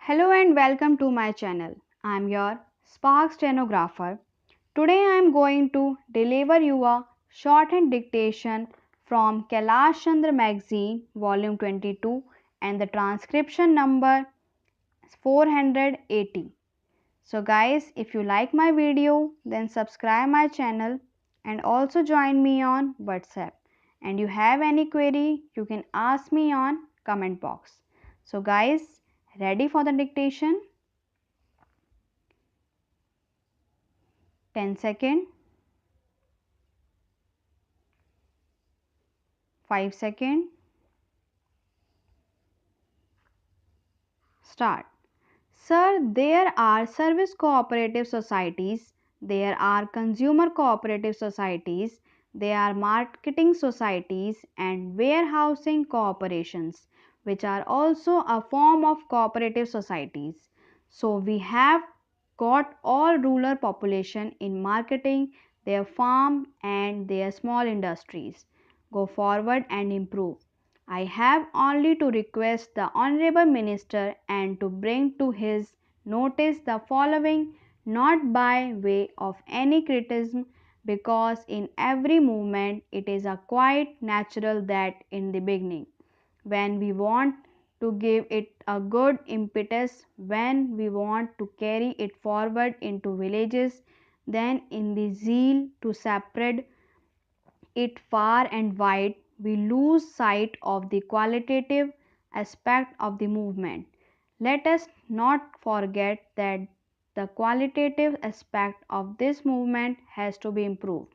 Hello and welcome to my channel. I am your SPARX Stenographer. Today I am going to deliver you a shorthand dictation from KAILASH Chandra magazine volume 22 and the transcription number 480. So guys, if you like my video then subscribe my channel and also join me on WhatsApp. And you have any query you can ask me on comment box. So guys, ready for the dictation? 10 seconds, 5 seconds, start. Sir, there are service cooperative societies, there are consumer cooperative societies, there are marketing societies and warehousing corporations, which are also a form of cooperative societies. So we have got all rural population in marketing their farm and their small industries. Go forward and improve. I have only to request the Honorable Minister and to bring to his notice the following, not by way of any criticism, because in every movement it is a quite natural that in the beginning, when we want to give it a good impetus, when we want to carry it forward into villages, then in the zeal to separate it far and wide, we lose sight of the qualitative aspect of the movement. Let us not forget that the qualitative aspect of this movement has to be improved.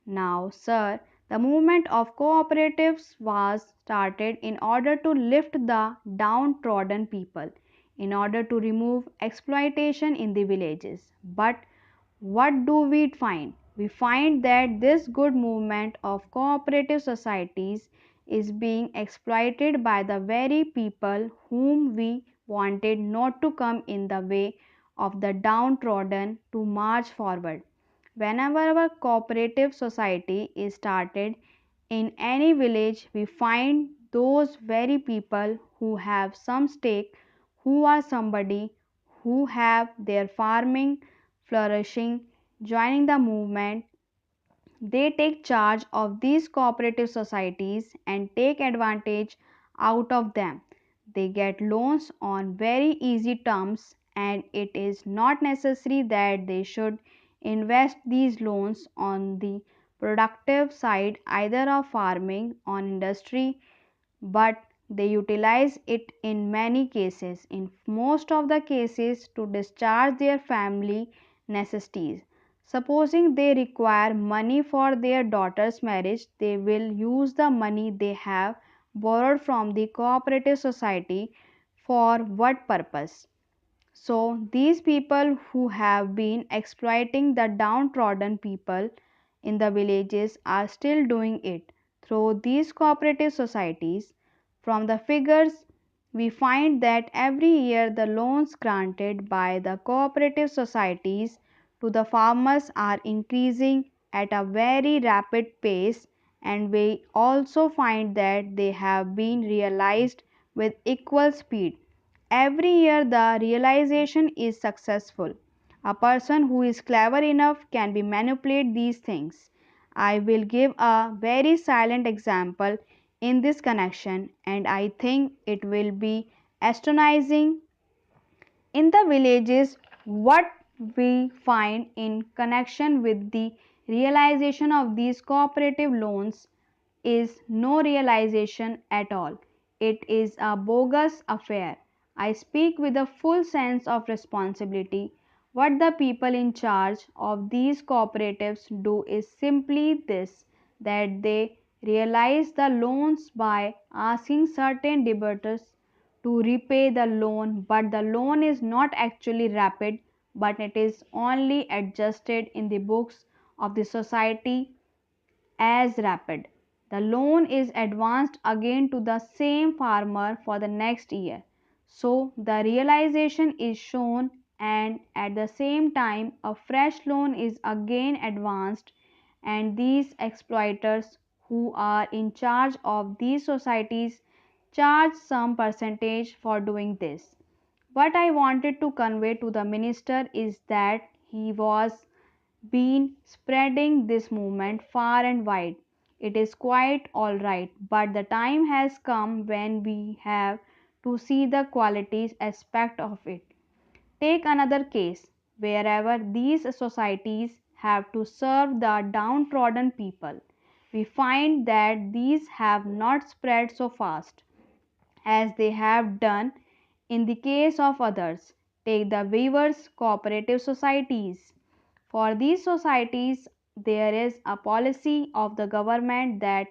Now, sir, the movement of cooperatives was started in order to lift the downtrodden people, in order to remove exploitation in the villages. But what do we find? We find that this good movement of cooperative societies is being exploited by the very people whom we wanted not to come in the way of the downtrodden to march forward. Whenever a cooperative society is started in any village, we find those very people who have some stake, who are somebody, who have their farming flourishing, joining the movement. They take charge of these cooperative societies and take advantage out of them. They get loans on very easy terms, and it is not necessary that they should invest these loans on the productive side either of farming or industry, but they utilize it in many cases, in most of the cases, to discharge their family necessities. Supposing they require money for their daughter's marriage, they will use the money they have borrowed from the cooperative society. For what purpose? So, these people who have been exploiting the downtrodden people in the villages are still doing it through these cooperative societies. From the figures, we find that every year the loans granted by the cooperative societies to the farmers are increasing at a very rapid pace, and we also find that they have been realized with equal speed. Every year the realization is successful. A person who is clever enough can be manipulate these things. I will give a very silent example in this connection, and I think it will be astonishing. In the villages, what we find in connection with the realization of these cooperative loans is no realization at all. It is a bogus affair. I speak with a full sense of responsibility. What the people in charge of these cooperatives do is simply this, that they realize the loans by asking certain debtors to repay the loan, but the loan is not actually rapid, but it is only adjusted in the books of the society as rapid. The loan is advanced again to the same farmer for the next year. So the realization is shown, and at the same time a fresh loan is again advanced, and these exploiters who are in charge of these societies charge some percentage for doing this. What I wanted to convey to the minister is that he was been spreading this movement far and wide. It is quite all right, but the time has come when we have to see the qualities aspect of it. Take another case wherever these societies have to serve the downtrodden people. We find that these have not spread so fast as they have done in the case of others. Take the weavers' cooperative societies. For these societies, there is a policy of the government that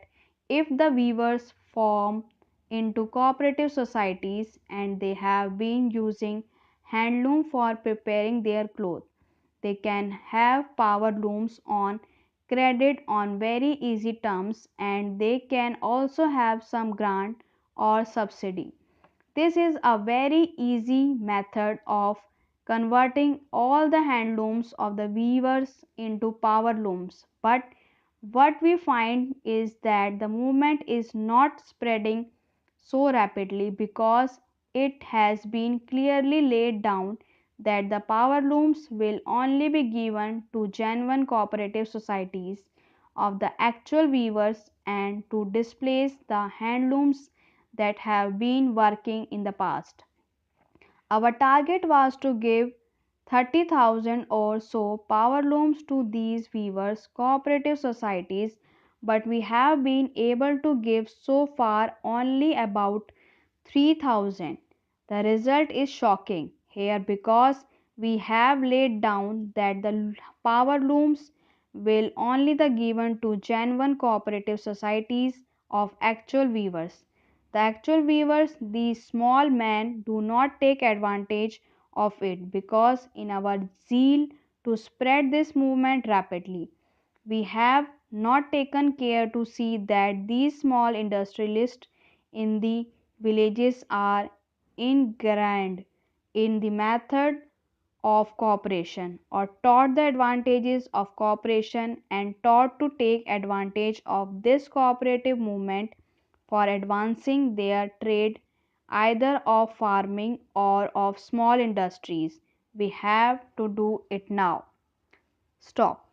if the weavers form into cooperative societies and they have been using handloom for preparing their clothes, they can have power looms on credit on very easy terms, and they can also have some grant or subsidy. This is a very easy method of converting all the handlooms of the weavers into power looms. But what we find is that the movement is not spreading so rapidly because it has been clearly laid down that the power looms will only be given to genuine cooperative societies of the actual weavers and to displace the handlooms that have been working in the past. Our target was to give 30,000 or so power looms to these weavers' cooperative societies, but we have been able to give so far only about 3,000. The result is shocking here because we have laid down that the power looms will only be given to genuine cooperative societies of actual weavers. The actual weavers, these small men, do not take advantage of it because in our zeal to spread this movement rapidly, we have not taken care to see that these small industrialists in the villages are ingrained in the method of cooperation or taught the advantages of cooperation and taught to take advantage of this cooperative movement for advancing their trade either of farming or of small industries. We have to do it now. Stop.